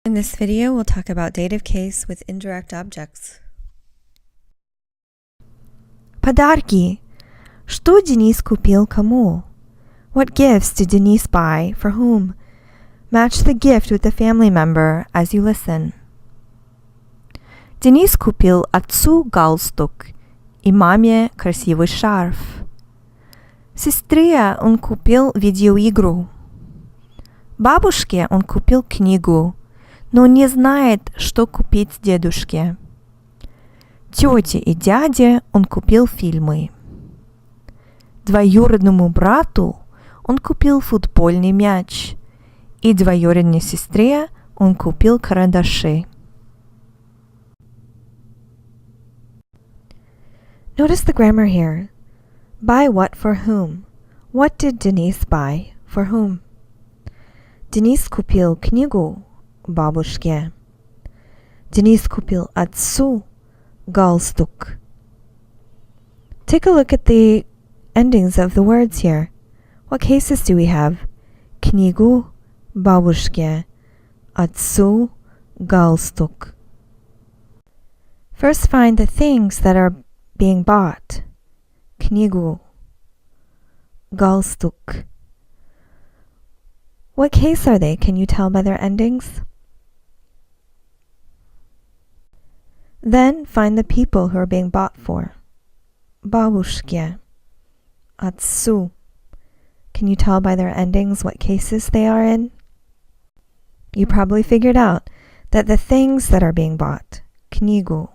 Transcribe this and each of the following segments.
In this video, we'll talk about dative case with indirect objects. Подарки. Что Денис купил кому? What gifts did Denise buy for whom? Match the gift with the family member as you listen. Денис купил отцу галстук и маме красивый шарф. Сестре он купил видеоигру. Бабушке он купил книгу, но не знает, что купить дедушке. Тете и дяде он купил фильмы. Двоюродному брату он купил футбольный мяч, и двоюродной сестре он купил карандаши. Notice the grammar here. Buy what for whom? What did Denise buy for whom? Денис купил книгу бабушке. Денис купил отцу галстук. Take a look at the endings of the words here. What cases do we have? Книгу бабушке, отцу галстук. First find the things that are being bought. Книгу, галстук. What case are they? Can you tell by their endings? Then find the people who are being bought for. Бабушке, отцу. Can you tell by their endings what cases they are in? You probably figured out that the things that are being bought, книгу,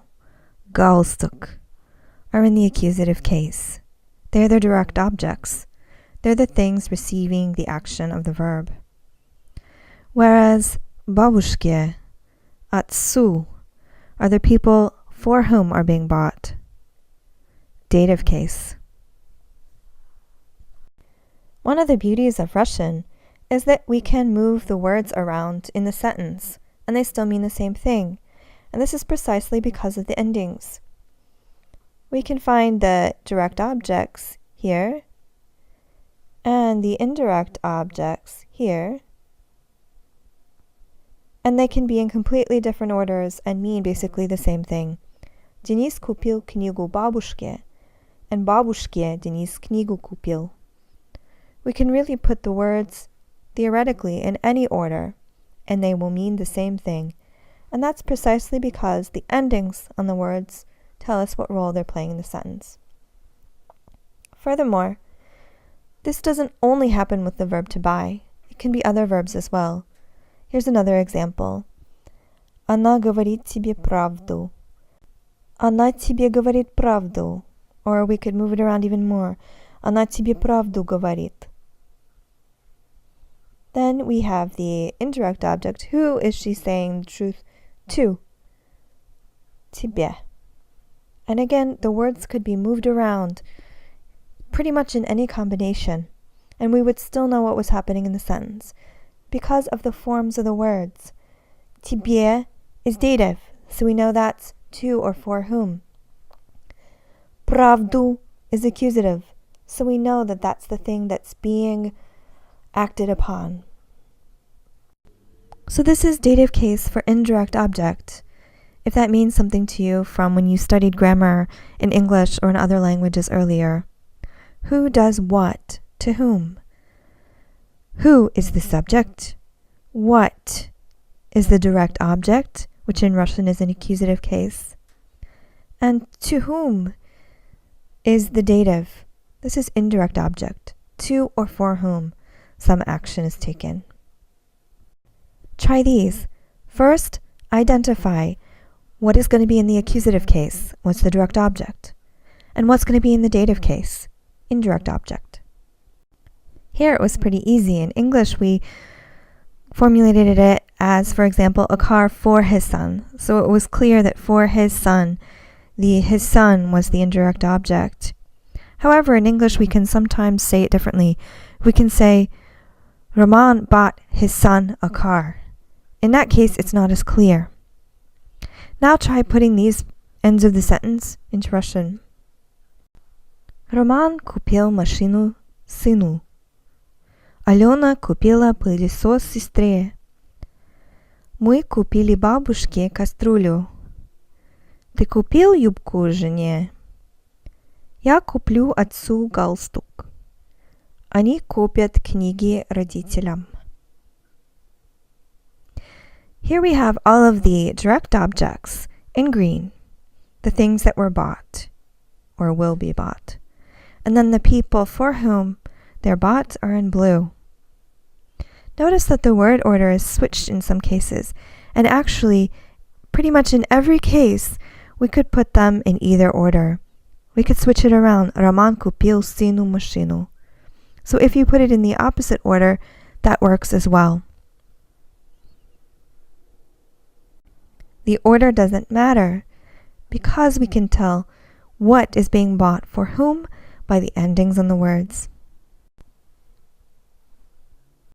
галстук, are in the accusative case. They're the direct objects. They're the things receiving the action of the verb. Whereas бабушке, отцу, are the people for whom are being bought. Dative case. One of the beauties of Russian is that we can move the words around in the sentence, and they still mean the same thing. And this is precisely because of the endings. We can find the direct objects here, and the indirect objects here, and they can be in completely different orders and mean basically the same thing. Денис купил книгу бабушке, and бабушке Денис книгу купил. We can really put the words theoretically in any order, and they will mean the same thing. And that's precisely because the endings on the words tell us what role they're playing in the sentence. Furthermore, this doesn't only happen with the verb to buy. It can be other verbs as well. Here's another example. Она говорит тебе правду. Она тебе говорит правду. Or we could move it around even more. Она тебе правду говорит. Then we have the indirect object. Who is she saying the truth to? Тебе. And again, the words could be moved around pretty much in any combination, and we would still know what was happening in the sentence because of the forms of the words. Тебе is dative, so we know that's to or for whom. Pravdu is accusative, so we know that that's the thing that's being acted upon. So this is dative case for indirect object. If that means something to you from when you studied grammar in English or in other languages earlier. Who does what to whom? Who is the subject? What is the direct object, which in Russian is an accusative case? And to whom is the dative? This is indirect object. To or for whom some action is taken. Try these. First, identify what is going to be in the accusative case, what's the direct object, and what's going to be in the dative case, indirect object. Here it was pretty easy. In English, we formulated it as, for example, a car for his son. So it was clear that for his son, his son was the indirect object. However, in English, we can sometimes say it differently. We can say, Roman bought his son a car. In that case, it's not as clear. Now try putting these ends of the sentence into Russian. Роман купил машину сыну. Алена купила пылесос сестре. Мы купили бабушке кастрюлю. Ты купил юбку жене? Я куплю отцу галстук. Они купят книги родителям. Here we have all of the direct objects in green, the things that were bought or will be bought. And then the people for whom they're bought are in blue. Notice that the word order is switched in some cases, and actually, pretty much in every case, we could put them in either order. We could switch it around. Роман купил сыну машину. So if you put it in the opposite order, that works as well. The order doesn't matter because we can tell what is being bought for whom by the endings on the words.